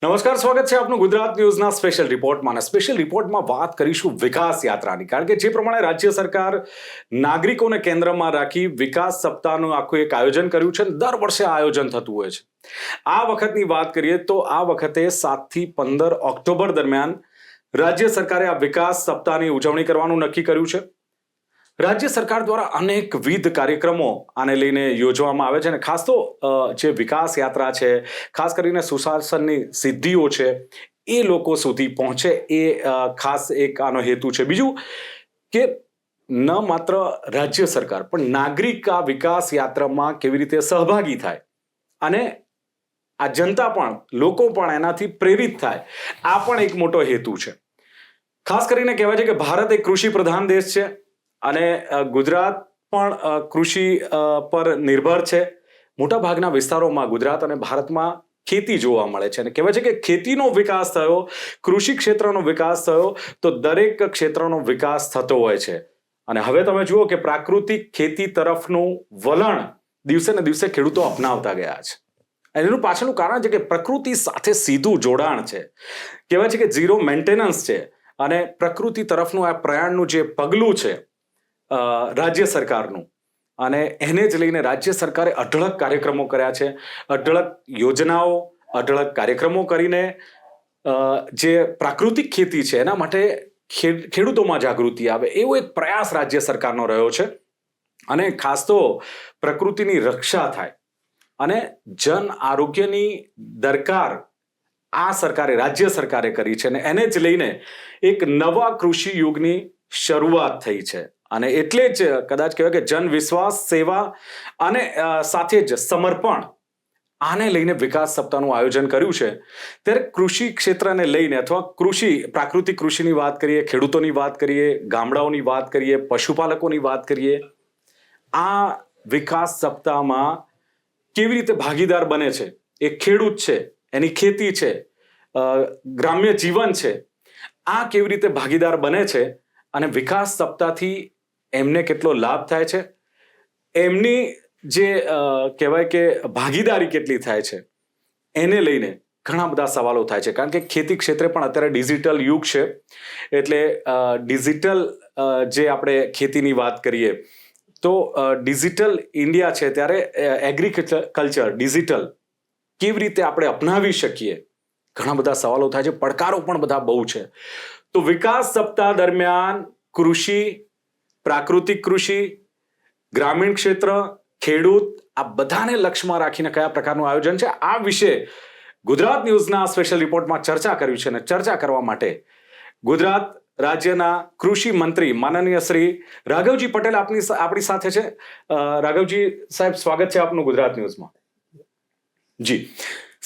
નમસ્કાર, સ્વાગત છે આપનું ગુજરાત ન્યૂઝના સ્પેશિયલ રિપોર્ટમાં. સ્પેશિયલ રિપોર્ટમાં વાત કરીશું વિકાસ યાત્રાની, કારણ કે જે પ્રમાણે રાજ્ય સરકાર નાગરિકોને કેન્દ્રમાં રાખી વિકાસ સપ્તાહનું આખું એક આયોજન કર્યું છે. દર વર્ષે આ આયોજન થતું હોય છે. આ વખતની વાત કરીએ તો આ વખતે 7 થી 15 ઓક્ટોબર દરમિયાન રાજ્ય સરકારે આ વિકાસ સપ્તાહની ઉજવણી કરવાનું નક્કી કર્યું છે. રાજ્ય સરકાર દ્વારા અનેકવિધ કાર્યક્રમો આને લઈને યોજવામાં આવે છે, અને ખાસ તો જે વિકાસ યાત્રા છે, ખાસ કરીને સુશાસનની સિદ્ધિઓ છે, એ લોકો સુધી પહોંચે એ ખાસ એક આનો હેતુ છે. બીજું કે ન માત્ર રાજ્ય સરકાર પણ નાગરિક આ વિકાસ યાત્રામાં કેવી રીતે સહભાગી થાય અને આ જનતા પણ, લોકો પણ એનાથી પ્રેરિત થાય, આ પણ એક મોટો હેતુ છે. ખાસ કરીને કહેવાય છે કે ભારત એક કૃષિ પ્રધાન દેશ છે અને ગુજરાત પણ કૃષિ પર નિર્ભર છે. મોટા ભાગના વિસ્તારોમાં ગુજરાત અને ભારતમાં ખેતી જોવા મળે છે, અને કહેવાય છે કે ખેતીનો વિકાસ થયો, કૃષિ ક્ષેત્રનો વિકાસ થયો તો દરેક ક્ષેત્રનો વિકાસ થતો હોય છે. અને હવે તમે જુઓ કે પ્રાકૃતિક ખેતી તરફનું વલણ દિવસે ને દિવસે ખેડૂતો અપનાવતા ગયા છે. એનું પાછળનું કારણ છે કે પ્રકૃતિ સાથે સીધું જોડાણ છે. કહેવાય છે કે ઝીરો મેન્ટેનન્સ છે, અને પ્રકૃતિ તરફનું આ પ્રયાણનું જે પગલું છે રાજ્ય સરકારનું, અને એને જ લઈને રાજ્ય સરકારે અઢળક કાર્યક્રમો કર્યા છે. અઢળક યોજનાઓ, અઢળક કાર્યક્રમો કરીને જે પ્રાકૃતિક ખેતી છે એના માટે ખેડૂતોમાં જાગૃતિ આવે એવો એક પ્રયાસ રાજ્ય સરકારનો રહ્યો છે. અને ખાસ તો પ્રકૃતિની રક્ષા થાય અને જન આરોગ્યની દરકાર આ સરકારે, રાજ્ય સરકારે કરી છે, અને એને જ લઈને એક નવા કૃષિ યુગની શરૂઆત થઈ છે. અને એટલે જ કદાચ કહેવાય કે જન વિશ્વાસ, સેવા અને સાથે જ સમર્પણ, આને લઈને વિકાસ સપ્તાહનું આયોજન કર્યું છે. ત્યારે કૃષિ ક્ષેત્રને લઈને અથવા પ્રાકૃતિક કૃષિની વાત કરીએ, ખેડૂતોની વાત કરીએ, ગામડાઓની વાત કરીએ, પશુપાલકોની વાત કરીએ, આ વિકાસ સપ્તાહમાં કેવી રીતે ભાગીદાર બને છે. એ ખેડૂત છે, એની ખેતી છે, ગ્રામ્ય જીવન છે, આ કેવી રીતે ભાગીદાર બને છે અને વિકાસ સપ્તાહથી એમને કેટલો લાભ થાય છે, એમની જે કહેવાય કે ભાગીદારી કેટલી થાય છે, એને લઈને ઘણા બધા સવાલો થાય છે. કારણ કે ખેતી ક્ષેત્રે પણ અત્યારે ડિજિટલ યુગ છે, એટલે ડિજિટલ જે આપણે ખેતીની વાત કરીએ તો ડિજિટલ ઇન્ડિયા છે, ત્યારે એગ્રીકલ્ચર ડિજિટલ કેવી રીતે આપણે અપનાવી શકીએ, ઘણા બધા સવાલો થાય છે. પડકારો પણ બધા બહુ છે. તો વિકાસ સપ્તાહ દરમિયાન કૃષિ, પ્રાકૃતિક કૃષિ, ગ્રામીણ ક્ષેત્ર, ખેડૂત, આ બધાને લક્ષ્યમાં રાખીને કયા પ્રકારનું આયોજન છે, આ વિશે ગુજરાત ન્યૂઝના સ્પેશિયલ રિપોર્ટમાં ચર્ચા કરવી છે. અને ચર્ચા કરવા માટે ગુજરાત રાજ્યના કૃષિ મંત્રી માનનીય શ્રી રાઘવજી પટેલ આપણી સાથે છે. રાઘવજી સાહેબ, સ્વાગત છે આપનું ગુજરાત ન્યૂઝમાં. જી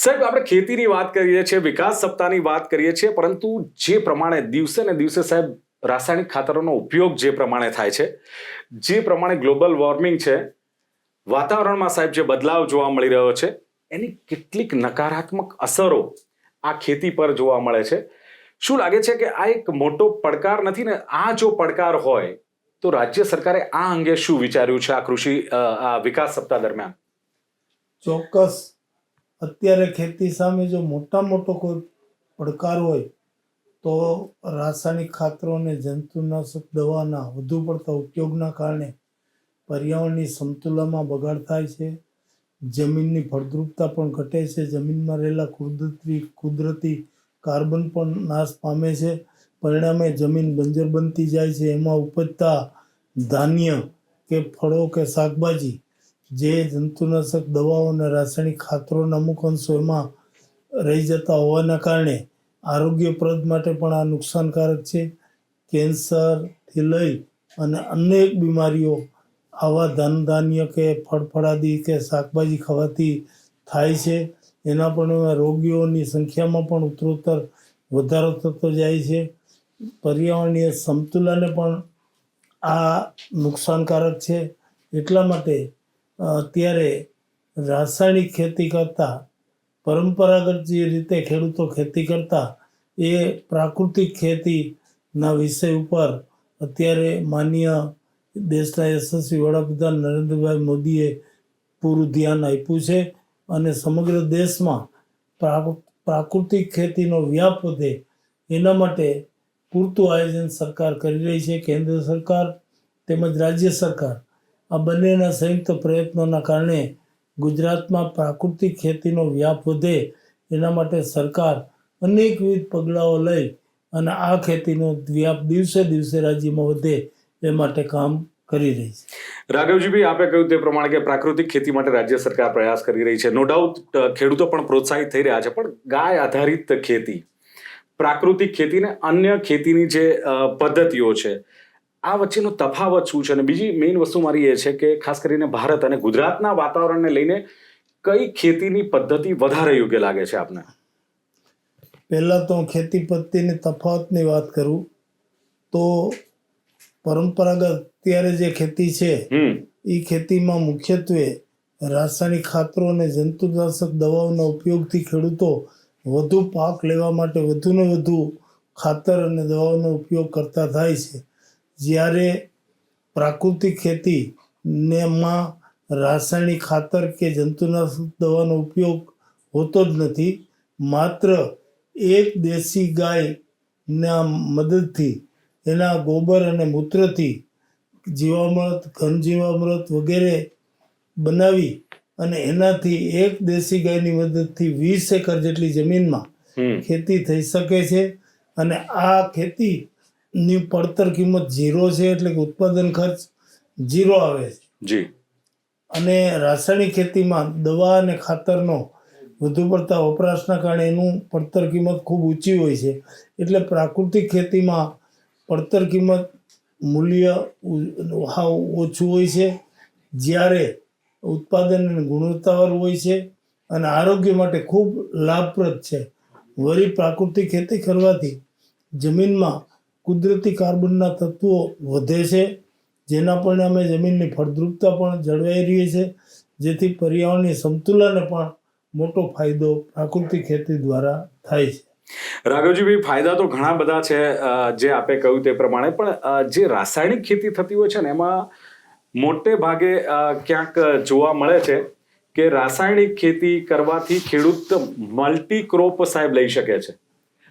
સાહેબ, આપણે ખેતીની વાત કરીએ છીએ, વિકાસ સપ્તાહની વાત કરીએ છીએ, પરંતુ જે પ્રમાણે દિવસે ને દિવસે સાહેબ રાસાયણિક ખાતરોનો ઉપયોગ જે પ્રમાણે થાય છે, જે પ્રમાણે ગ્લોબલ વોર્મિંગ છે, વાતાવરણમાં સાહેબ જે બદલાવ જોવા મળી રહ્યો છે, એની કેટલીક નકારાત્મક અસરો આ ખેતી પર જોવા મળે છે. શું લાગે છે કે આ એક મોટો પડકાર નથી ને? આ જો પડકાર હોય તો રાજ્ય સરકારે આ અંગે શું વિચાર્યું છે આ વિકાસ સપ્તાહ દરમિયાન? ચોક્કસ. અત્યારે ખેતી સામે જો મોટો કોઈ પડકાર હોય તો રાસાયણિક ખાતરો અને જંતુનાશક દવાના વધુ પડતા ઉપયોગના કારણે પર્યાવરણની સમતુલામાં બગાડ થાય છે, જમીનની ફળદ્રુપતા પણ ઘટે છે, જમીનમાં રહેલા કુદરતી કાર્બન પણ નાશ પામે છે, પરિણામે જમીન બંજર બનતી જાય છે. એમાં ઉપજતા ધાન્ય કે ફળો કે શાકભાજી, જે જંતુનાશક દવાઓ અને રાસાયણિક ખાતરોના અમુક અંશો એમાં રહી જતા હોવાના કારણે આરોગ્યપ્રદ માટે પણ આ નુકસાનકારક છે. કેન્સરથી લઈ અને અનેક બીમારીઓ આવા ધાન્ય કે ફળફળાદી કે શાકભાજી ખાવાથી થાય છે. એના પણ રોગીઓની સંખ્યામાં પણ ઉત્તરોત્તર વધારો થતો જાય છે. પર્યાવરણીય સમતુલાને પણ આ નુકસાનકારક છે. એટલા માટે અત્યારે રાસાયણિક ખેતી કરતાં, પરંપરાગત જે રીતે ખેડૂતો ખેતી કરતા, એ પ્રાકૃતિક ખેતીના વિષય ઉપર અત્યારે માનનીય દેશના યશસ્વી વડાપ્રધાન નરેન્દ્રભાઈ મોદીએ પૂરું ધ્યાન આપ્યું છે. અને સમગ્ર દેશમાં પ્રાકૃતિક ખેતીનો વ્યાપ વધે એના માટે પૂરતું આયોજન સરકાર કરી રહી છે. કેન્દ્ર સરકાર તેમજ રાજ્ય સરકાર આ બંનેના સંયુક્ત પ્રયત્નોના કારણે ગુજરાતમાં પ્રાકૃતિક ખેતીનો વ્યાપ વધે એના માટે સરકાર અનેકવિધ પગલાઓ લઈ અને આ ખેતીનો વ્યાપ દિવસે દિવસે રાજ્યમાં વધે એ માટે કામ કરી રહી છે. રાઘવજીભાઈ, આપે કહ્યું તે પ્રમાણે કે પ્રાકૃતિક ખેતી માટે રાજ્ય સરકાર પ્રયાસ કરી રહી છે. નો ડાઉટ ખેડૂતો પણ પ્રોત્સાહિત થઈ રહ્યા છે, પણ ગાય આધારિત ખેતી, પ્રાકૃતિક ખેતી ને અન્ય ખેતીની જે પદ્ધતિઓ છે, આ વચ્ચેનો તફાવત શું છે? અને બીજી મેઇન વસ્તુ મારી એ છે કે ખાસ કરીને ભારત અને ગુજરાતના વાતાવરણને લઈને કઈ ખેતીની પદ્ધતિ વધારે યોગ્ય લાગે છે આપને? પહેલાં તો ખેતી પદ્ધતિની તફાવતની વાત કરું તો પરંપરાગત અત્યારે જે ખેતી છે એ ખેતીમાં મુખ્યત્વે રાસાયણિક ખાતરો અને જંતુનાશક દવાઓના ઉપયોગથી ખેડૂતો વધુ પાક લેવા માટે વધુને વધુ ખાતર અને દવાઓનો ઉપયોગ કરતા થાય છે. જ્યારે પ્રાકૃતિક ખેતીમાં રાસાયણિક ખાતર કે જંતુનાશક દવાનો ઉપયોગ હોતો જ નથી. માત્ર એક દેશી ગાયના મદદથી એના ગોબર અને મૂત્રથી જીવામૃત, ઘન જીવામૃત વગેરે બનાવી અને એનાથી એક દેશી ગાયની મદદથી 20 એકર જેટલી જમીનમાં ખેતી થઈ શકે છે. અને આ ખેતીની પડતર કિંમત 0 છે, એટલે કે ઉત્પાદન ખર્ચ 0 આવે છે. જી. અને રાસાયણિક ખેતીમાં દવા અને ખાતરનો વધુ પડતા વપરાશના કારણે એનું પડતર કિંમત ખૂબ ઊંચી હોય છે. એટલે પ્રાકૃતિક ખેતીમાં પડતર કિંમત મૂલ્ય ઓછું હોય છે, જ્યારે ઉત્પાદન અને ગુણવત્તાવાળું હોય છે અને આરોગ્ય માટે ખૂબ લાભપ્રદ છે. વળી પ્રાકૃતિક ખેતી કરવાથી જમીનમાં કુદરતી કાર્બનના તત્વો વધે છે, જેના પરિણામે જમીનની ફળદ્રુપતા પણ જળવાઈ રહી છે, જેથી પર્યાવરણની સંતુલનને પણ મોટો ફાયદો પ્રાકૃતિક ખેતી દ્વારા થાય છે. રાઘવજીભાઈ, ફાયદા તો ઘણા બધા છે જે આપે કહ્યું તે પ્રમાણે, પણ જે રાસાયણિક ખેતી થતી હોય છે ને એમાં મોટે ભાગે ક્યાંક જોવા મળે છે કે રાસાયણિક ખેતી કરવાથી ખેડૂત મલ્ટી ક્રોપ સાહેબ લઈ શકે છે,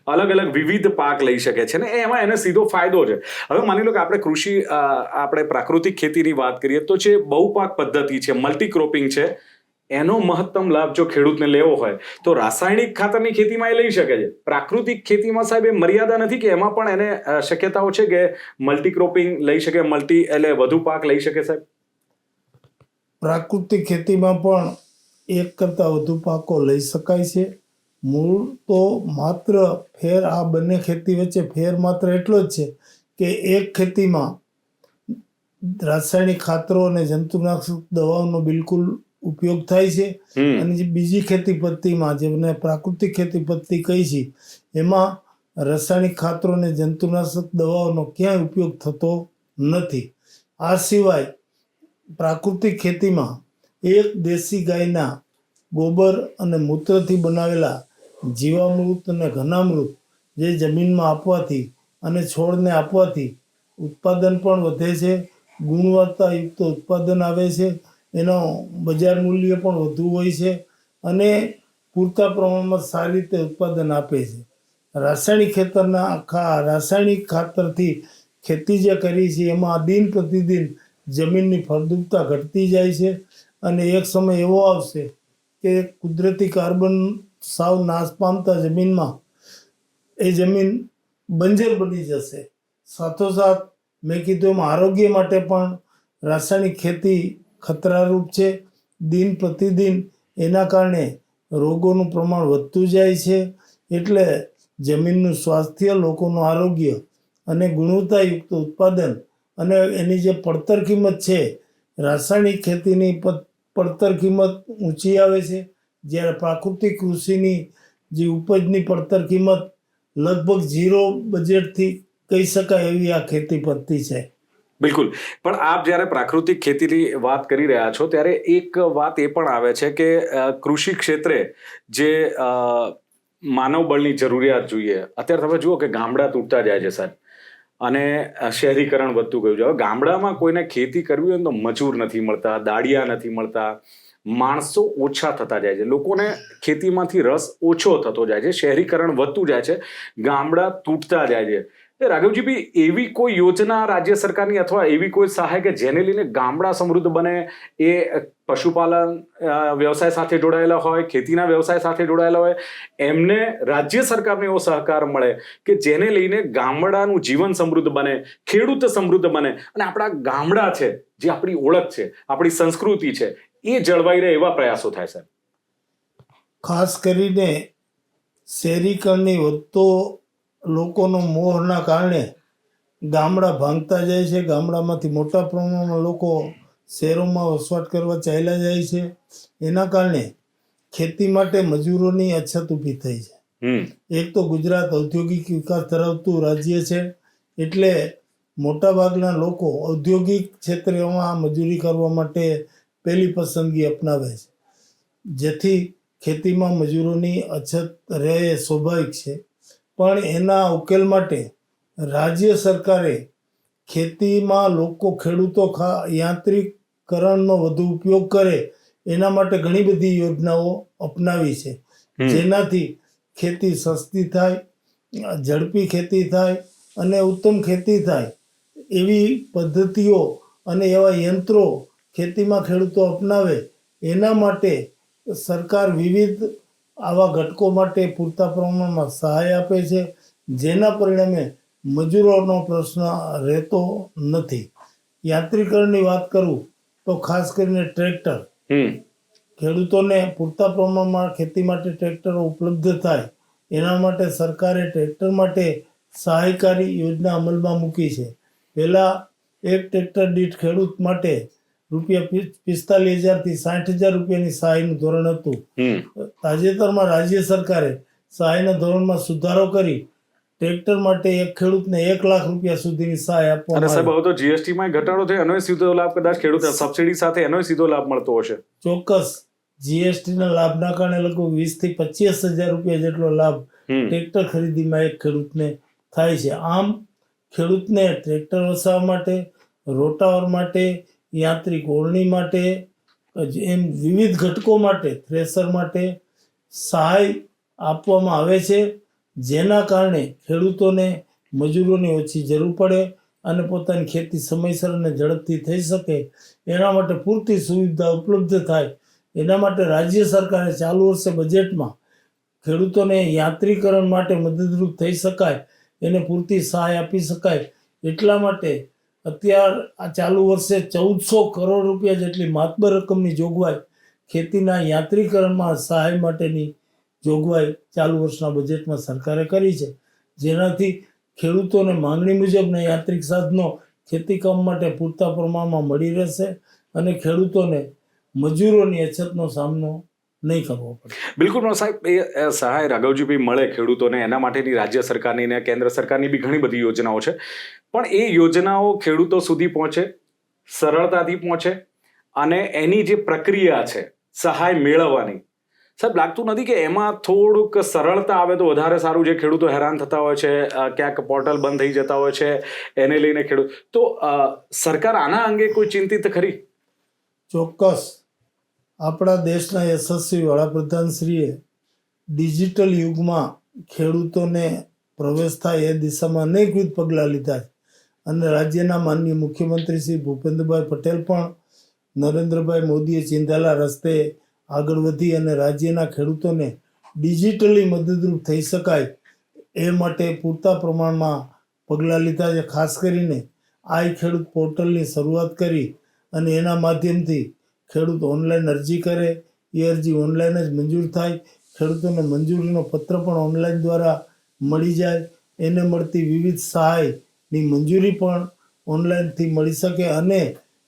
અલગ અલગ વિવિધ પાક લઈ શકે છે ને એમાં એને સીધો ફાયદો છે. હવે માની લો કે આપણે પ્રાકૃતિક ખેતીની વાત કરીએ તો જે બહુપાક પદ્ધતિ છે, મલ્ટી ક્રોપિંગ છે, એનો મહત્તમ લાભ જો ખેડૂતને લેવો હોય તો રાસાયણિક ખાતરની ખેતીમાં એ લઈ શકે છે. પ્રાકૃતિક ખેતીમાં સાહેબ એ મર્યાદા નથી કે એમાં પણ એને શક્યતાઓ છે કે મલ્ટી ક્રોપિંગ લઈ શકે, એટલે વધુ પાક લઈ શકે સાહેબ? પ્રાકૃતિક ખેતીમાં પણ એક કરતાં વધુ પાકો લઈ શકાય છે. મૂળ તો માત્ર ફેર આ બંને ખેતી વચ્ચે ફેર માત્ર એટલો જ છે કે એક ખેતીમાં રાસાયણિક ખાતરો અને જંતુનાશક દવાઓનો બિલકુલ ઉપયોગ થાય છે, અને જે બીજી ખેતી પદ્ધતિમાં જેમને પ્રાકૃતિક ખેતી પદ્ધતિ કહી છે એમાં રાસાયણિક ખાતરો અને જંતુનાશક દવાઓનો ક્યાંય ઉપયોગ થતો નથી. આ સિવાય પ્રાકૃતિક ખેતીમાં એક દેશી ગાયના ગોબર અને મૂત્રથી બનાવેલા જીવામૃત અને ઘનામૃત જે જમીનમાં આપવાથી અને છોડને આપવાથી ઉત્પાદન પણ વધે છે, ગુણવત્તાયુક્ત ઉત્પાદન આવે છે, એનો બજાર મૂલ્ય પણ વધુ હોય છે અને પૂરતા પ્રમાણમાં સારી રીતે ઉત્પાદન આપે છે. રાસાયણિક ખાતરથી ખેતી જે કરી છે એમાં દિન પ્રતિદિન જમીનની ફળદ્રુપતા ઘટતી જાય છે અને એક સમય એવો આવશે કે કુદરતી કાર્બન સાવ નાશ પામતા જમીનમાં એ જમીન બંજર બની જશે. સાથોસાથ મેં કીધું એમ આરોગ્ય માટે પણ રાસાયણિક ખેતી ખતરારૂપ છે. દિન પ્રતિદિન એના કારણે રોગોનું પ્રમાણ વધતું જાય છે. એટલે જમીનનું સ્વાસ્થ્ય, લોકોનું આરોગ્ય અને ગુણવત્તાયુક્ત ઉત્પાદન અને એની જે પડતર કિંમત છે, રાસાયણિક ખેતીની પડતર કિંમત ઊંચી આવે છે, જ્યારે પ્રાકૃતિક કૃષિની જે ઉપજની પડતર કિંમત લગભગ 0 બજેટથી કહી શકાય એવી આ ખેતી પદ્ધતિ છે. બિલકુલ. પણ આપ જ્યારે પ્રાકૃતિક ખેતીની વાત કરી રહ્યા છો ત્યારે એક વાત એ પણ આવે છે કે કૃષિ ક્ષેત્રે જે માનવ બળની જરૂરિયાત જોઈએ, અત્યારે તમે જુઓ કે ગામડા તૂટતા જાય છે સાહેબ, અને શહેરીકરણ વધતું ગયું છે. હવે ગામડામાં કોઈને ખેતી કરવી હોય તો મજૂર નથી મળતા, દાડિયા નથી મળતા, માણસો ઓછા થતા જાય છે, લોકોને ખેતીમાંથી રસ ઓછો થતો જાય છે, શહેરીકરણ વધતું જાય છે, ગામડા તૂટતા જાય છે. રાઘવજીભાઈ, એવી કોઈ યોજના રાજ્ય સરકારની અથવા એવી કોઈ સહાય કે જેને લઈને ગામડા સમૃદ્ધ બને, એ પશુપાલન વ્યવસાય સાથે જોડાયેલા હોય, ખેતીના વ્યવસાય સાથે જોડાયેલા હોય, એમને રાજ્ય સરકારનો એવો સહકાર મળે કે જેને લઈને ગામડાનું જીવન સમૃદ્ધ બને, ખેડૂત સમૃદ્ધ બને અને આપણા ગામડા છે, જે આપણી ઓળખ છે, આપણી સંસ્કૃતિ છે, એ જળવાઈ રહે એવા પ્રયાસો થાય છે? ખાસ કરીને શહેરીકરણની વધતો લોકોનો મોહના કારણે ગામડા ભાંગતા જાય છે. ગામડામાંથી મોટા પ્રમાણમાં લોકો શહેરોમાં વસવાટ કરવા ચાલ્યા જાય છે. એના કારણે ખેતી માટે મજૂરોની અછત ઊભી થઈ છે. એક તો ગુજરાત ઔદ્યોગિક વિકાસ ધરાવતું રાજ્ય છે, એટલે મોટાભાગના લોકો ઔદ્યોગિક ક્ષેત્રમાં મજૂરી કરવા માટે પહેલી પસંદગી અપનાવે છે, જેથી ખેતીમાં મજૂરોની અછત રહે એ સ્વાભાવિક છે. પણ એના ઉકેલ માટે રાજ્ય સરકારે ખેતીમાં ખેડૂતો યાંત્રિકરણનો વધુ ઉપયોગ કરે એના માટે ઘણી બધી યોજનાઓ અપનાવી છે, જેનાથી ખેતી સસ્તી થાય, ઝડપી ખેતી થાય અને ઉત્તમ ખેતી થાય એવી પદ્ધતિઓ અને એવા યંત્રો ખેતીમાં ખેડૂતો અપનાવે. એના માટે સરકાર વિવિધ આવા ઘટકો માટે પૂરતા પ્રમાણમાં સહાય આપે છે, જેના પરિણામે મજૂરોનો પ્રશ્ન રહેતો નથી. યાંત્રિકરણની વાત કરું તો ખાસ કરીને ટ્રેક્ટર, ખેડૂતોને પૂરતા પ્રમાણમાં ખેતી માટે ટ્રેક્ટરો ઉપલબ્ધ થાય એના માટે સરકારે ટ્રેક્ટર માટે સહાયકારી યોજના અમલમાં મૂકી છે. પહેલાં એક ટ્રેક્ટર દીઠ ખેડૂત માટે ₹45,000 થી ₹60,000 સહાયનું ધોરણ હતું. તાજેતરમાં રાજ્ય સરકારે સહાયના ધોરણમાં સુધારો કરી ટ્રેક્ટર માટે એક ખેડૂતને ₹1,00,000 સુધીની સહાય આપવામાં સાહેબ, હવે તો જીએસટી માં ઘટાડો થયો, એનો સીધો લાભ કદાચ ખેડૂત સબસિડી સાથે એનો સીધો લાભ મળતો હશે. ચોક્કસ જીએસટીના લાભના કારણે લગભગ ₹20,000 થી ₹25,000 જેટલો લાભ ટ્રેક્ટર ખરીદીમાં એક ખેડૂતને થાય છે. આમ ખેડૂતને ટ્રેક્ટર વસાવવા માટે, રોટાવર માટે, યાંત્રિક ઓળણી માટે, એમ વિવિધ ઘટકો માટે, થ્રેસર માટે સહાય આપવામાં આવે છે, જેના કારણે ખેડૂતોને મજૂરોની ઓછી જરૂર પડે અને પોતાની ખેતી સમયસર અને ઝડપથી થઈ શકે એના માટે પૂરતી સુવિધા ઉપલબ્ધ થાય. એના માટે રાજ્ય સરકારે ચાલુ વર્ષે બજેટમાં ખેડૂતોને યાંત્રિકરણ માટે મદદરૂપ થઈ શકાય, એને પૂરતી સહાય આપી શકાય એટલા માટે આ ચાલુ વર્ષે ₹1,400 કરોડ જેટલી માતબર રકમની જોગવાઈ ખેતીના યાંત્રિકરણમાં સહાય માટેની જોગવાઈ ચાલુ વર્ષના બજેટમાં સરકારે કરી છે, જેનાથી ખેડૂતોને માંગણી મુજબના યાંત્રિક સાધનો ખેતીકામ માટે પૂરતા પ્રમાણમાં મળી રહેશે અને ખેડૂતોને મજૂરોની અછતનો સામનો નહીં કરવો પડે. બિલકુલ સાહેબ, એ સહાય રાઘવજીભાઈ મળે ખેડૂતોને એના માટેની રાજ્ય સરકારની ને કેન્દ્ર સરકારની બી ઘણી બધી યોજનાઓ છે, પણ એ યોજનાઓ ખેડૂતો સુધી પહોંચે, સરળતાથી પહોંચે અને એની જે પ્રક્રિયા છે સહાય મેળવવાની, સાહેબ લાગતું નથી કે એમાં થોડુંક સરળતા આવે તો વધારે સારું? જે ખેડૂતો હેરાન થતા હોય છે, ક્યાંક પોર્ટલ બંધ થઈ જતા હોય છે, એને લઈને ખેડૂત તો સરકાર આના અંગે કોઈ ચિંતિત ખરી? ચોક્કસ. આપણા દેશના યશસ્વી વડાપ્રધાનશ્રીએ ડિજિટલ યુગમાં ખેડૂતોને પ્રવેશ થાય એ દિશામાં અનેકવિધ પગલાં લીધા છે અને રાજ્યના માનનીય મુખ્યમંત્રી શ્રી ભૂપેન્દ્રભાઈ પટેલ પણ નરેન્દ્રભાઈ મોદીએ ચિંધેલા રસ્તે આગળ વધી અને રાજ્યના ખેડૂતોને ડિજિટલી મદદરૂપ થઈ શકાય એ માટે પૂરતા પ્રમાણમાં પગલાં લીધા છે. ખાસ કરીને આઈ ખેડૂત પોર્ટલની શરૂઆત કરી અને એના માધ્યમથી ખેડૂત ઓનલાઈન અરજી કરે, એ અરજી ઓનલાઈન જ મંજૂર થાય, ખેડૂતોને મંજૂરીનો પત્ર પણ ઓનલાઈન દ્વારા મળી જાય, એને મળતી વિવિધ સહાયની મંજૂરી પણ ઓનલાઈનથી મળી શકે અને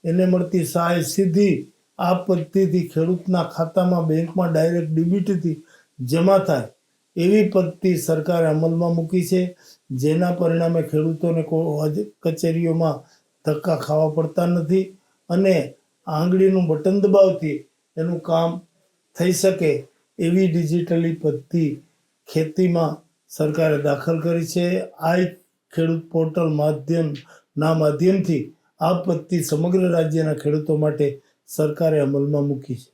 એને મળતી સહાય સીધી આ પદ્ધતિથી ખેડૂતના ખાતામાં બેંકમાં ડાયરેક્ટ ડીબીટીથી જમા થાય એવી પદ્ધતિ સરકારે અમલમાં મૂકી છે, જેના પરિણામે ખેડૂતોને કચેરીઓમાં ધક્કા ખાવા પડતા નથી અને આંગળીનું બટન દબાવથી એનું કામ થઈ શકે એવી ડિજિટલી પદ્ધતિ ખેતીમાં સરકારે દાખલ કરી છે. આ ખેડૂત પોર્ટલ માધ્યમથી આ પદ્ધતિ સમગ્ર રાજ્યના ખેડૂતો માટે સરકારે અમલમાં મૂકી છે.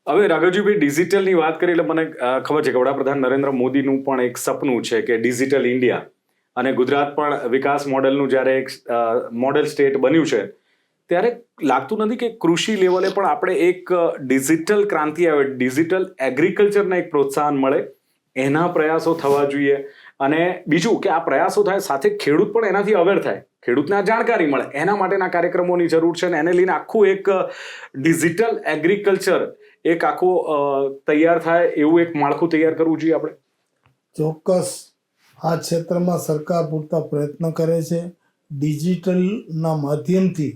હવે રાઘવજીભાઈ ડિજિટલની વાત કરી એટલે મને ખબર છે કે વડાપ્રધાન નરેન્દ્ર મોદીનું પણ એક સપનું છે કે ડિજિટલ ઇન્ડિયા, અને ગુજરાત પણ વિકાસ મોડેલનું જ્યારે એક મોડેલ સ્ટેટ બન્યું છે ત્યારે લાગતું નથી કે કૃષિ લેવલે પણ આપણે એક ડિજિટલ ક્રાંતિ આવે, ડિજિટલ એગ્રીકલ્ચરને એક પ્રોત્સાહન મળે, એના પ્રયાસો થવા જોઈએ. અને બીજું કે આ પ્રયાસો થાય સાથે ખેડૂત પણ એનાથી અવેર થાય, ખેડૂતને આ જાણકારી મળે, એના માટેના કાર્યક્રમોની જરૂર છે. અને એને લઈને આખું એક ડિજિટલ એગ્રીકલ્ચર એક આખું તૈયાર થાય એવું એક માળખું તૈયાર કરવું જોઈએ આપણે. ચોક્કસ આ ક્ષેત્રમાં સરકાર પૂરતા પ્રયત્ન કરે છે. ડિજિટલના માધ્યમથી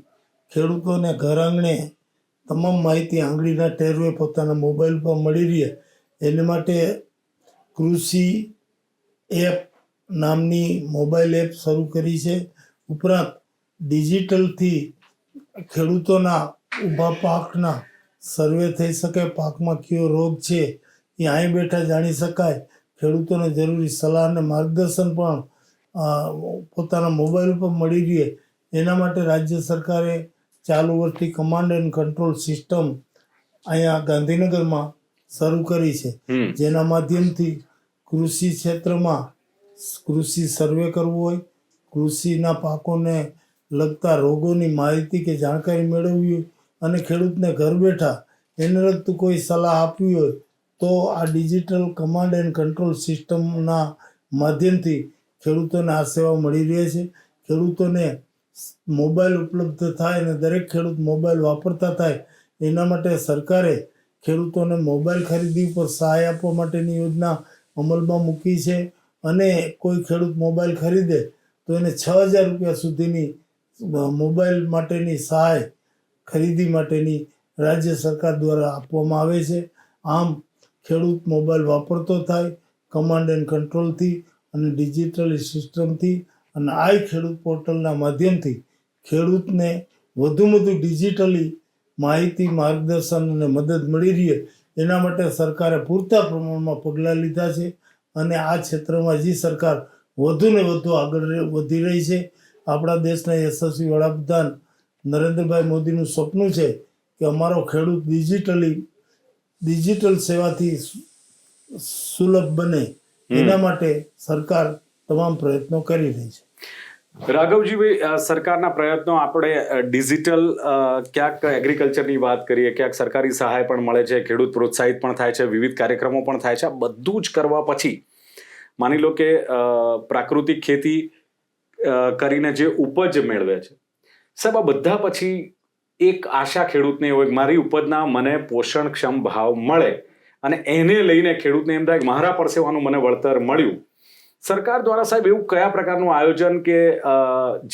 ખેડૂતોને ઘર આંગણે તમામ માહિતી આંગળીના ટેરવે પોતાના મોબાઈલ પર મળી રહે એને માટે કૃષિ એપ નામની મોબાઈલ એપ શરૂ કરી છે. ઉપરાંત ડિજિટલથી ખેડૂતોના ઊભા પાકના સર્વે થઈ શકે, પાકમાં કયો રોગ છે એ અહીં બેઠા જાણી શકાય. ખેડૂતોને જરૂરી સલાહ અને માર્ગદર્શન પણ પોતાના મોબાઈલ પર મળી રહે એના માટે રાજ્ય સરકારે ચાલુ વર્ષથી કમાન્ડ એન્ડ કંટ્રોલ સિસ્ટમ અહીંયા ગાંધીનગરમાં શરૂ કરી છે, જેના માધ્યમથી કૃષિ ક્ષેત્રમાં કૃષિ સર્વે કરવું હોય, કૃષિના પાકોને લગતા રોગોની માહિતી કે જાણકારી મેળવવી હોય અને ખેડૂતને ઘર બેઠા એને લગતું કોઈ સલાહ આપવી હોય તો આ ડિજિટલ કમાન્ડ એન્ડ કંટ્રોલ સિસ્ટમના માધ્યમથી ખેડૂતોને આ સેવા મળી રહે છે. ખેડૂતોને મોબાઈલ ઉપલબ્ધ થાય અને દરેક ખેડૂત મોબાઈલ વાપરતા થાય એના માટે સરકારે ખેડૂતોને મોબાઈલ ખરીદી પર સહાય આપવા માટેની યોજના અમલમાં મૂકી છે. અને કોઈ ખેડૂત મોબાઈલ ખરીદે તો એને 6,000 રૂપિયા સુધીની મોબાઈલ માટેની સહાય ખરીદી માટેની રાજ્ય સરકાર દ્વારા આપવામાં આવે છે. આમ ખેડૂત મોબાઈલ વાપરતો થાય કમાન્ડ એન્ડ કંટ્રોલથી અને ડિજિટલ સિસ્ટમથી અને આ ખેડૂત પોર્ટલના માધ્યમથી ખેડૂતને વધુમાં વધુ ડિજિટલી માહિતી, માર્ગદર્શન અને મદદ મળી રહે એના માટે સરકારે પૂરતા પ્રમાણમાં પગલાં લીધા છે. અને આ ક્ષેત્રમાં જે સરકાર વધુને વધુ આગળ વધી રહી છે. આપણા દેશના યશસ્વી વડાપ્રધાન નરેન્દ્રભાઈ મોદીનું સપનું છે કે અમારો ખેડૂત ડિજિટલ સેવાથી સુલભ બને એના માટે સરકાર તમામ પ્રયત્નો કરી રહી છે. રાઘવજીભાઈ, સરકારના પ્રયત્નો આપણે ડિજિટલ ક્યાંક એગ્રીકલ્ચરની વાત કરીએ, ક્યાંક સરકારી સહાય પણ મળે છે, ખેડૂત પ્રોત્સાહિત પણ થાય છે, વિવિધ કાર્યક્રમો પણ થાય છે. આ બધું જ કરવા પછી માની લો કે પ્રાકૃતિક ખેતી કરીને જે ઉપજ મેળવે છે, સાહેબ આ બધા પછી એક આશા ખેડૂતને હોય મારી ઉપજના મને પોષણક્ષમ ભાવ મળે અને એને લઈને ખેડૂતને એમ થાય કે મારા પરસેવાનું મને વળતર મળ્યું. સરકાર દ્વારા સાહેબ એવું કયા પ્રકારનું આયોજન કે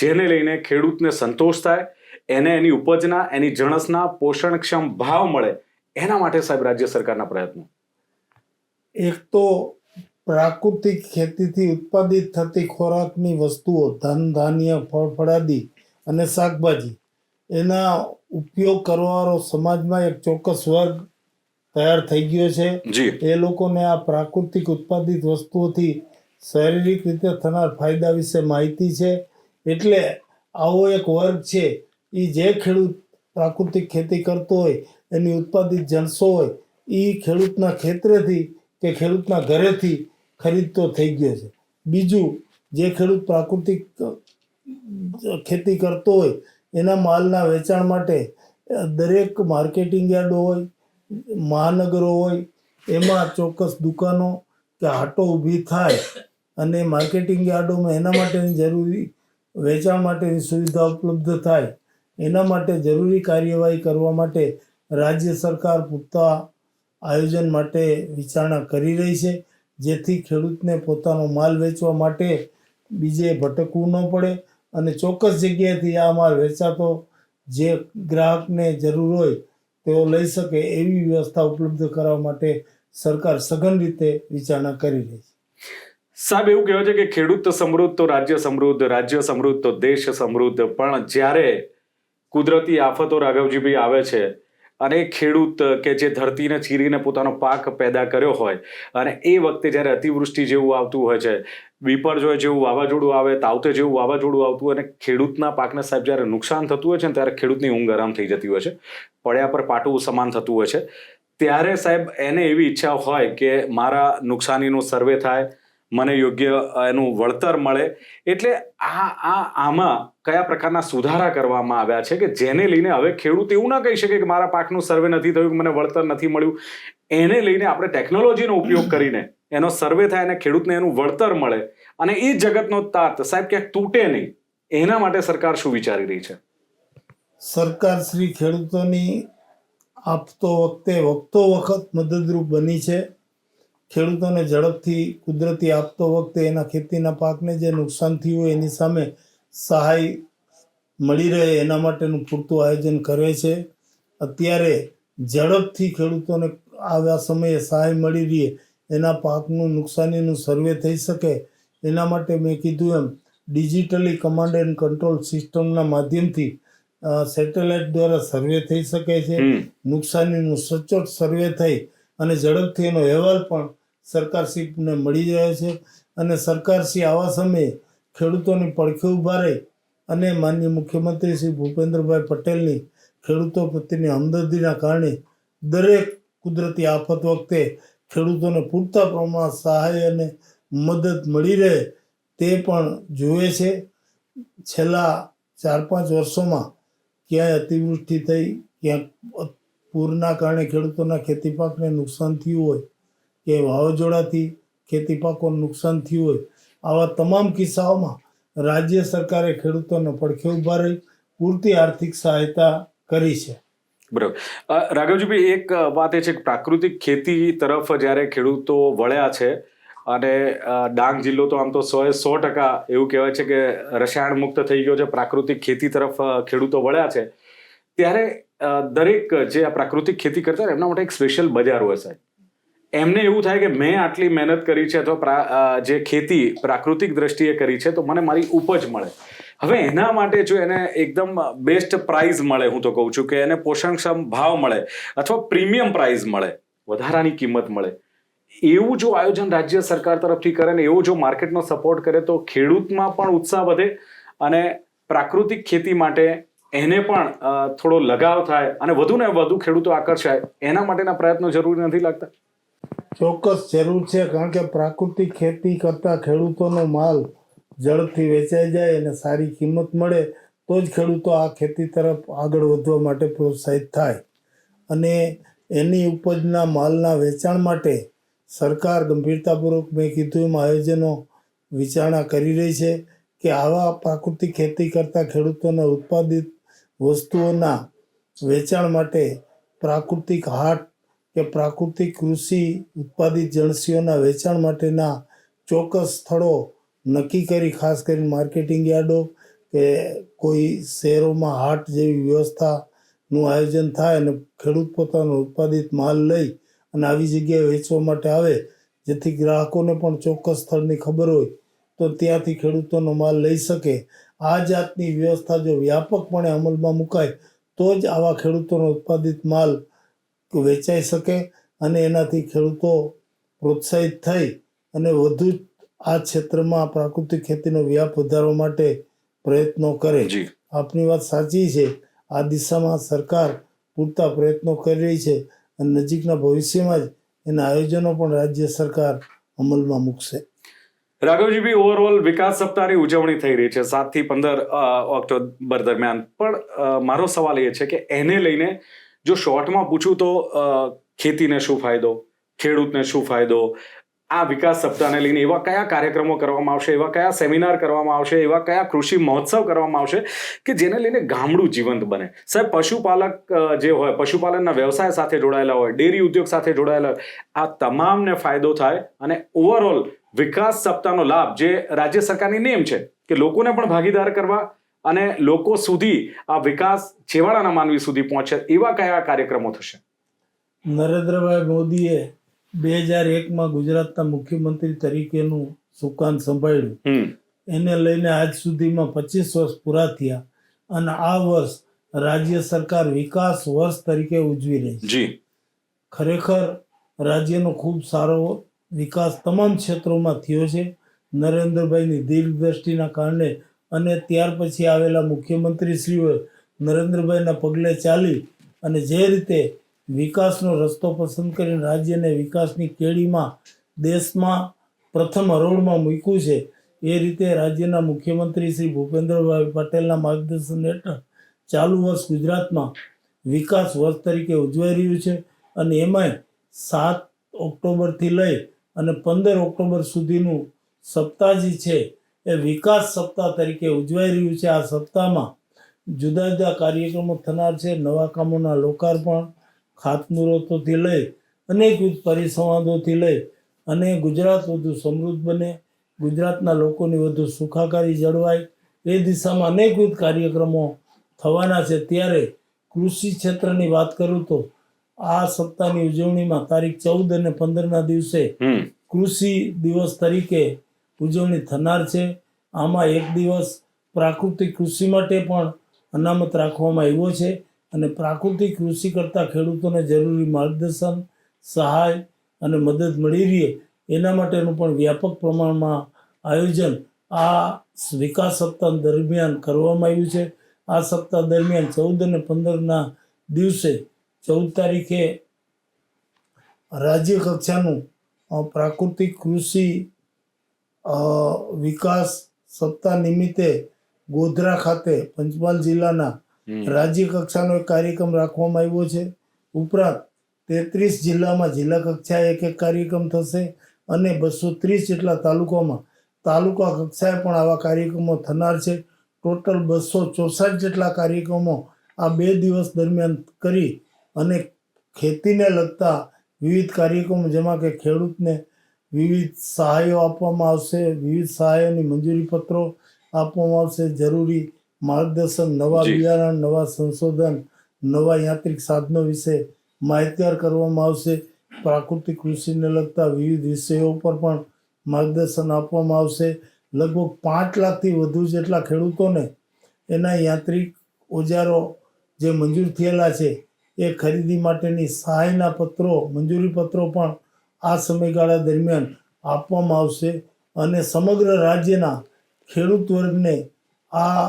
જેને લઈને ખેડૂતને સંતોષ થાય, એને એની ઉપજના, એની જણસના પોષણક્ષમ ભાવ મળે, એના માટે સાહેબ રાજ્ય સરકારના પ્રયત્નો? એક તો પ્રાકૃતિક ખેતીથી ઉત્પાદિત થતી ખોરાકની વસ્તુઓ, ધન ધાન્ય, ફળ ફળાદી અને શાકભાજી એના ઉપયોગ કરવાવાળો સમાજમાં એક ચોક્કસ વર્ગ તૈયાર થઈ ગયો છે. એ લોકોને આ પ્રાકૃતિક ઉત્પાદિત વસ્તુઓથી શારીરિક રીતે થનાર ફાયદા વિશે માહિતી છે. એટલે આવો એક વર્ગ છે એ જે ખેડૂત પ્રાકૃતિક ખેતી કરતો હોય એની ઉત્પાદિત જણસો હોય એ ખેડૂતના ખેતરેથી કે ખેડૂતના ઘરેથી ખરીદતો થઈ ગયો છે. બીજું, જે ખેડૂત પ્રાકૃતિક ખેતી કરતો હોય એના માલના વેચાણ માટે દરેક માર્કેટિંગ યાર્ડો હોય, મહાનગરો હોય, એમાં ચોક્કસ દુકાનો કે હાટો ઊભી થાય અને માર્કેટિંગ યાર્ડોમાં એના માટેની જરૂરી વેચાણ માટેની સુવિધા ઉપલબ્ધ થાય. એના માટે જરૂરી કાર્યવાહી કરવા માટે રાજ્ય સરકાર પૂરતા આયોજન માટે વિચારણા કરી રહી છે, જેથી ખેડૂતને પોતાનો માલ વેચવા માટે બીજે ભટકવું ન પડે અને ચોક્કસ જગ્યાએથી આ માલ વેચાતો જે ગ્રાહકને જરૂર હોય તેઓ લઈ શકે એવી વ્યવસ્થા ઉપલબ્ધ કરવા માટે સરકાર સઘન રીતે વિચારણા કરી રહી છે. સાહેબ, એવું કહેવાય છે કે ખેડૂત સમૃદ્ધ તો રાજ્ય સમૃદ્ધ, રાજ્ય સમૃદ્ધ તો દેશ સમૃદ્ધ. પણ જ્યારે કુદરતી આફતો રાઘવજીભાઈ આવે છે અને એ ખેડૂત કે જે ધરતીને ચીરીને પોતાનો પાક પેદા કર્યો હોય અને એ વખતે જ્યારે અતિવૃષ્ટિ જેવું આવતું હોય છે, વિપર્યય જેવું વાવાઝોડું આવે, તાવતે જેવું વાવાઝોડું આવતું હોય અને ખેડૂતના પાકને સાહેબ જ્યારે નુકસાન થતું હોય છે ને ત્યારે ખેડૂતની ઊંઘ આરામ થઈ જતી હોય છે, પડ્યા પર પાટું સમાન થતું હોય છે. ત્યારે સાહેબ એને એવી ઈચ્છા હોય કે મારા નુકસાનીનું સર્વે થાય, મને યોગ્ય એનું વળતર મળે. એટલે આમાં કયા પ્રકારના સુધારા કરવામાં આવ્યા છે કે જેને લઈને હવે ખેડૂત એવું ના કહી શકે કે મારા પાકનું સર્વે નથી થયું, મને વળતર નથી મળ્યું. એને લઈને આપણે ટેકનોલોજીનો ઉપયોગ કરીને એનો સર્વે થાય અને ખેડૂતને એનું વળતર મળે અને એ જગતનો તાત સાહેબ ક્યાંક તૂટે નહીં, એના માટે સરકાર શું વિચારી રહી છે? સરકાર શ્રી ખેડૂતોની વખતો વખત મદદરૂપ બની છે. ખેડૂતોને ઝડપથી કુદરતી આપતો વખતે એના ખેતીના પાકને જે નુકસાન થયું હોય એની સામે સહાય મળી રહે એના માટેનું પૂરતું આયોજન કરે છે. અત્યારે ઝડપથી ખેડૂતોને આવા સમયે સહાય મળી રહે, એના પાકનું નુકસાનીનું સર્વે થઈ શકે એના માટે મેં કીધું એમ ડિજિટલી કમાન્ડ એન્ડ કંટ્રોલ સિસ્ટમના માધ્યમથી સેટેલાઇટ દ્વારા સર્વે થઈ શકે છે. નુકસાનીનું સચોટ સર્વે થઈ અને ઝડપથી એનો અહેવાલ પણ સરકારશ્રીને મળી જાય છે. અને સરકારશ્રી આવા સમયે ખેડૂતોની પડખે ઊભા રહે અને માનનીય મુખ્યમંત્રી શ્રી ભૂપેન્દ્રભાઈ પટેલની ખેડૂતો પ્રત્યેની હમદર્દીના કારણે દરેક કુદરતી આફત વખતે ખેડૂતોને પૂરતા પ્રમાણમાં સહાય અને મદદ મળી રહે તે પણ જુએ છે. છેલ્લા 4-5 વર્ષોમાં ક્યાંય અતિવૃષ્ટિ થઈ, ક્યાંક પૂરના કારણે ખેડૂતોના ખેતી પાકને નુકસાન થયું હોય કે વાવાઝોડાથી ખેતી પાકોને નુકસાન થયું હોય, આવા તમામ કિસ્સાઓમાં રાજ્ય સરકારે ખેડૂતોને પડખે ઊભા રહી પૂરતી આર્થિક સહાયતા કરી છે. બરાબર. રાઘવજીભાઈ, એક વાત એ છે કે પ્રાકૃતિક ખેતી તરફ જ્યારે ખેડૂતો વળ્યા છે અને ડાંગ જિલ્લો તો આમ તો 100% એવું કહેવાય છે કે રસાયણ મુક્ત થઈ ગયો છે, પ્રાકૃતિક ખેતી તરફ ખેડૂતો વળ્યા છે, ત્યારે દરેક જે આ પ્રાકૃતિક ખેતી કરતા હોય એમના માટે એક સ્પેશિયલ બજાર હોય સાહેબ. એમને એવું થાય કે મેં આટલી મહેનત કરી છે અથવા જે ખેતી પ્રાકૃતિક દ્રષ્ટિએ કરી છે તો મને મારી ઉપજ મળે. હવે એના માટે જો એને એકદમ બેસ્ટ પ્રાઇઝ મળે, હું તો કહું છું કે એને પોષણક્ષમ ભાવ મળે અથવા પ્રીમિયમ પ્રાઇઝ મળે, વધારાની કિંમત મળે, એવું જો આયોજન રાજ્ય સરકાર તરફથી કરે ને એવો જો માર્કેટનો સપોર્ટ કરે તો ખેડૂતમાં પણ ઉત્સાહ વધે અને પ્રાકૃતિક ખેતી માટે એને પણ થોડો લગાવ થાય અને વધુ ને વધુ ખેડૂતો આકર્ષાય. એના માટેના પ્રયત્નો જરૂરી નથી લાગતા? ચોક્કસ જરૂર છે, કારણ કે પ્રાકૃતિક ખેતી કરતા ખેડૂતોનો માલ ઝડપથી વેચાઈ જાય અને સારી કિંમત મળે તો જ ખેડૂતો આ ખેતી તરફ આગળ વધવા માટે પ્રોત્સાહિત થાય. અને એની ઉપજના માલના વેચાણ માટે સરકાર ગંભીરતાપૂર્વક મેં કીધું એમ આયોજનો વિચારણા કરી રહી છે કે આવા પ્રાકૃતિક ખેતી કરતા ખેડૂતોના ઉત્પાદિત વસ્તુઓના વેચાણ માટે પ્રાકૃતિક હાટ કે પ્રાકૃતિક કૃષિ ઉત્પાદિત જણસીઓના વેચાણ માટેના ચોક્કસ સ્થળો નક્કી કરી, ખાસ કરીને માર્કેટિંગ યાર્ડો કે કોઈ શહેરોમાં હાટ જેવી વ્યવસ્થાનું આયોજન થાય અને ખેડૂત પોતાનો ઉત્પાદિત માલ લઈ અને આવી જગ્યાએ વેચવા માટે આવે, જેથી ગ્રાહકોને પણ ચોક્કસ સ્થળની ખબર હોય તો ત્યાંથી ખેડૂતોનો માલ લઈ શકે. આ જાતની વ્યવસ્થા જો વ્યાપકપણે અમલમાં મુકાય તો જ આવા ખેડૂતોનો ઉત્પાદિત માલ વેચાઈ શકે અને એનાથી ખેડૂતો પ્રોત્સાહિત થઈ અને વધુ આ ક્ષેત્રમાં પ્રાકૃતિક ખેતીનો વ્યાપ વધારવા માટે પ્રયત્નો કરે. આપની વાત સાચી છે, આ દિશામાં સરકાર પૂરતા પ્રયત્નો કરી રહી છે અને નજીકના ભવિષ્યમાં જ એના આયોજનો પણ રાજ્ય સરકાર અમલમાં મૂકશે. રાઘવજીભાઈ, ઓવરઓલ વિકાસ સપ્તાહની ઉજવણી થઈ રહી છે 7 થી 15 ઓક્ટોબર દરમિયાન, પણ મારો સવાલ એ છે કે એને લઈને જો શોર્ટમાં પૂછું તો ખેતીને શું ફાયદો, ખેડૂતને શું ફાયદો, આ વિકાસ સપ્તાહને લઈને એવા કયા કાર્યક્રમો કરવામાં આવશે, એવા કયા સેમિનાર કરવામાં આવશે, એવા કયા કૃષિ મહોત્સવ કરવામાં આવશે કે જેને લઈને ગામડું જીવંત બને? સાહેબ, પશુપાલક જે હોય, પશુપાલનના વ્યવસાય સાથે જોડાયેલા હોય, ડેરી ઉદ્યોગ સાથે જોડાયેલા હોય, આ તમામને ફાયદો થાય અને ઓવરઓલ વિકાસ સપ્તાહનો લાભ જે રાજ્ય સરકારની નેમ છે કે લોકોને પણ ભાગીદાર કરવા અને લોકો સુધી આ વિકાસ છેવાડાના માનવી સુધી પહોંચે, એવા કયા કાર્યક્રમો થશે? નરેન્દ્રભાઈ મોદીએ 2001માં ગુજરાતના મુખ્યમંત્રી તરીકેનું સુકાન સંભાળ્યું. એને લઈને આજ સુધીમાં 25 વર્ષ પૂરા થયા અને આ વર્ષ રાજ્ય સરકાર વિકાસ વર્ષ તરીકે ઉજવી રહી છે. જી. ખરેખર રાજ્યનો ખૂબ સારો વિકાસ તમામ ક્ષેત્રોમાં થયો છે. નરેન્દ્રભાઈની દીર્ઘદ્રષ્ટિના કારણે અને ત્યાર પછી આવેલા મુખ્યમંત્રીશ્રીઓએ નરેન્દ્રભાઈના પગલે ચાલી અને જે રીતે વિકાસનો રસ્તો પસંદ કરીને રાજ્યને વિકાસની કેડીમાં દેશમાં પ્રથમ હરોળમાં મૂક્યું છે, એ રીતે રાજ્યના મુખ્યમંત્રી શ્રી ભૂપેન્દ્રભાઈ પટેલના માર્ગદર્શન હેઠળ ચાલુ વર્ષ ગુજરાતમાં વિકાસ વર્ષ તરીકે ઉજવાઈ રહ્યું છે. અને એમાંય 7 ઓક્ટોબરથી લઈ અને 15 ઓક્ટોબર સુધીનું સપ્તાહ જે છે એ વિકાસ સપ્તાહ તરીકે ઉજવાઈ રહ્યું છે. આ સપ્તાહમાં જુદા જુદા કાર્યક્રમો થનાર છે. નવા કામોના લોકાર્પણ, ખાતમુહૂર્તોથી લઈ અનેકવિધ પરિસંવાદોથી લઈ અને ગુજરાત વધુ સમૃદ્ધ બને, ગુજરાતના લોકોની વધુ સુખાકારી જળવાય, એ દિશામાં અનેકવિધ કાર્યક્રમો થવાના છે. ત્યારે કૃષિ ક્ષેત્રની વાત કરું તો આ સપ્તાહની ઉજવણીમાં તારીખ 14 અને 15ના દિવસે કૃષિ દિવસ તરીકે ઉજવણી થનાર છે. આમાં એક દિવસ પ્રાકૃતિક કૃષિ માટે પણ અનામત રાખવામાં આવ્યો છે અને પ્રાકૃતિક કૃષિ કરતા ખેડૂતોને જરૂરી માર્ગદર્શન, સહાય અને મદદ મળી રહે એના માટેનું પણ વ્યાપક પ્રમાણમાં આયોજન આ વિકાસ સપ્તાહ દરમિયાન કરવામાં આવ્યું છે. આ સપ્તાહ દરમિયાન 14 અને 15ના દિવસે 14 તારીખે રાજ્ય કક્ષાનું પ્રાકૃતિક કૃષિ વિકાસ સપ્તાહ નિમિત્તે ગોધરા ખાતે પંચમહાલ જિલ્લાના રાજ્ય કક્ષાનો એક કાર્યક્રમ રાખવામાં આવ્યો છે. ઉપરાંત 33 જિલ્લામાં જિલ્લા કક્ષાએ એક કાર્યક્રમ થશે અને 230 જેટલા તાલુકામાં તાલુકા કક્ષાએ પણ આવા કાર્યક્રમો થનાર છે. ટોટલ 264 જેટલા કાર્યક્રમો આ 2 દિવસ દરમિયાન કરી અને ખેતીને લગતા વિવિધ કાર્યક્રમો, જેમાં કે ખેડૂતને વિવિધ સહાયો આપવામાં આવશે, વિવિધ સહાયોની મંજૂરી પત્રો આપવામાં આવશે, જરૂરી માર્ગદર્શન, નવા બિયારણ, નવા સંશોધન, નવા યાંત્રિક સાધનો વિશે માહિતગાર કરવામાં આવશે. પ્રાકૃતિક કૃષિને લગતા વિવિધ વિષયો પર પણ માર્ગદર્શન આપવામાં આવશે. લગભગ 5 લાખથી વધુ જેટલા ખેડૂતોને એના યાંત્રિક ઓજારો જે મંજૂર થયેલા છે એ ખરીદી માટેની સહાયના પત્રો, મંજૂરી પત્રો પણ આ સમયગાળા દરમિયાન આપવામાં આવશે. અને સમગ્ર રાજ્યના ખેડૂત વર્ગને આ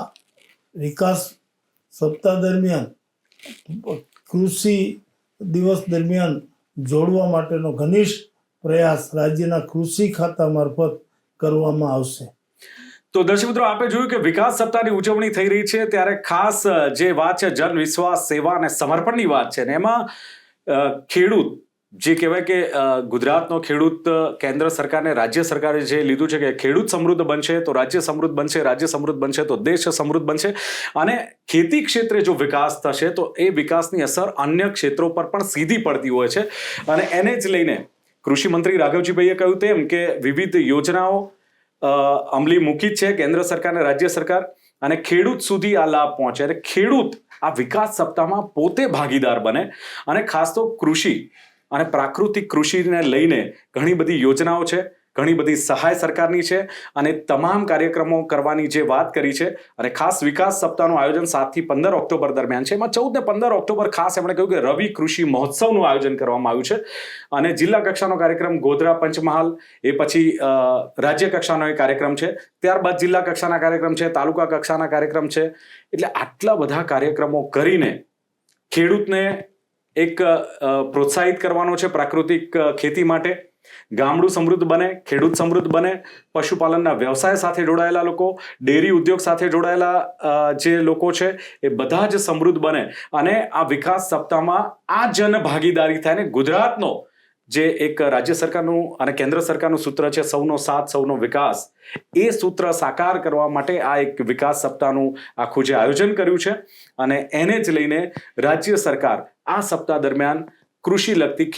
વિકાસ સપ્તાહ દરમિયાન કૃષિ દિવસ દરમિયાન જોડવા માટેનો ઘનિષ્ઠ પ્રયાસ રાજ્યના કૃષિ ખાતા મારફત કરવામાં આવશે. તો દર્શક મિત્રો, આપે જોયું કે વિકાસ સપ્તાહની ઉજવણી થઈ રહી છે ત્યારે ખાસ જે વાત છે જન વિશ્વાસ, સેવા અને સમર્પણની વાત છે ને એમાં ખેડૂત જે કહેવાય કે ગુજરાતનો ખેડૂત કેન્દ્ર સરકારને રાજ્ય સરકારે જે લીધું છે કે ખેડૂત સમૃદ્ધ બનશે તો રાજ્ય સમૃદ્ધ બનશે, રાજ્ય સમૃદ્ધ બનશે તો દેશ સમૃદ્ધ બનશે. અને ખેતી ક્ષેત્રે જો વિકાસ થશે તો એ વિકાસની અસર અન્ય ક્ષેત્રો પર પણ સીધી પડતી હોય છે. અને એને જ લઈને કૃષિ મંત્રી રાઘવજીભાઈએ કહ્યું તેમ કે વિવિધ યોજનાઓ અમલી મૂકી જ છે કેન્દ્ર સરકાર અને રાજ્ય સરકાર, અને ખેડૂત સુધી આ લાભ પહોંચે અને ખેડૂત આ વિકાસ સપ્તાહમાં પોતે ભાગીદાર બને. અને ખાસ તો કૃષિ અને પ્રાકૃતિક કૃષિને લઈને ઘણી બધી યોજનાઓ છે, ઘણી બધી સહાય સરકારની છે અને તમામ કાર્યક્રમો કરવાની જે વાત કરી છે. અને ખાસ વિકાસ સપ્તાહનું આયોજન 7 થી 15 ઓક્ટોબર દરમિયાન છે. એમાં 14 ને 15 ઓક્ટોબર ખાસ એમણે કહ્યું કે રવિ કૃષિ મહોત્સવનું આયોજન કરવામાં આવ્યું છે અને જિલ્લા કક્ષાનો કાર્યક્રમ ગોધરા, પંચમહાલ, એ પછી રાજ્ય કક્ષાનો એક કાર્યક્રમ છે, ત્યારબાદ જિલ્લા કક્ષાના કાર્યક્રમ છે, તાલુકા કક્ષાના કાર્યક્રમ છે. એટલે આટલા બધા કાર્યક્રમો કરીને ખેડૂતને એક પ્રોત્સાહિત કરવાનો છે પ્રાકૃતિક ખેતી માટે. ગામડું સમૃદ્ધ બને, ખેડૂત સમૃદ્ધ બને, પશુપાલનના વ્યવસાય સાથે જોડાયેલા લોકો, ડેરી ઉદ્યોગ સાથે જોડાયેલા જે લોકો છે એ બધા જ સમૃદ્ધ બને. અને આ વિકાસ સપ્તાહમાં આ જન ભાગીદારી થાય ને ગુજરાતનો જે એક રાજ્ય સરકારનું અને કેન્દ્ર સરકારનું સૂત્ર છે સૌનો સાથ સૌનો વિકાસ, એ સૂત્ર સાકાર કરવા માટે આ એક વિકાસ સપ્તાહનું આખું જે આયોજન કર્યું છે. અને એને જ લઈને રાજ્ય સરકાર આ સપ્તાહ દરમિયાન કૃષિ લગતી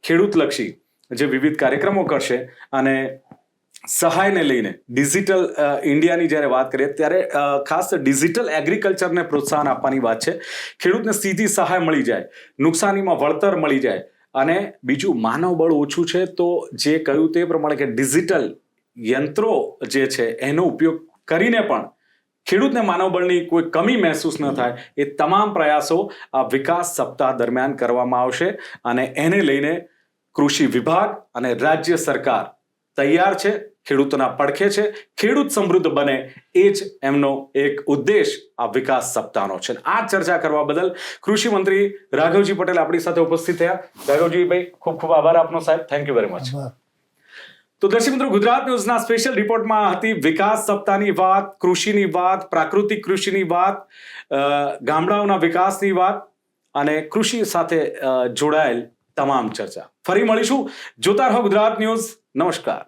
ખેડૂતલક્ષી જે વિવિધ કાર્યક્રમો કરશે. અને સહાયને લઈને ડિજિટલ ઇન્ડિયાની જ્યારે વાત કરીએ ત્યારે ખાસ ડિજિટલ એગ્રીકલ્ચરને પ્રોત્સાહન આપવાની વાત છે. ખેડૂતને સીધી સહાય મળી જાય, નુકસાનીમાં વળતર મળી જાય. અને બીજું, માનવ બળ ઓછું છે તો જે કહ્યું તે પ્રમાણે કે ડિજિટલ યંત્રો જે છે એનો ઉપયોગ કરીને પણ ખેડૂતને માનવબળની કોઈ કમી મહેસૂસ ન થાય એ તમામ પ્રયાસો આ વિકાસ સપ્તાહ દરમિયાન કરવામાં આવશે અને એને લઈને કૃષિ વિભાગ અને રાજ્ય સરકાર તૈયાર છે, ખેડૂતોના પડખે છે. ખેડૂત સમૃદ્ધ બને એ જ એમનો એક ઉદ્દેશ આ વિકાસ સપ્તાહનો છે. આ ચર્ચા કરવા બદલ કૃષિ મંત્રી રાઘવજી પટેલ આપણી સાથે ઉપસ્થિત થયા. રાઘવજીભાઈ, ખૂબ ખૂબ આભાર આપનો સાહેબ. Thank you very much. આભાર. તો દર્શક મિત્રો, ગુજરાત ન્યૂઝના સ્પેશિયલ રિપોર્ટમાં હતી વિકાસ સપ્તાહની વાત, કૃષિની વાત, પ્રાકૃતિક કૃષિની વાત, ગામડાઓના વિકાસની વાત અને કૃષિ સાથે જોડાયેલ તમામ ચર્ચા. ફરી મળીશું. જોતા રહો ગુજરાત ન્યૂઝ. નમસ્કાર.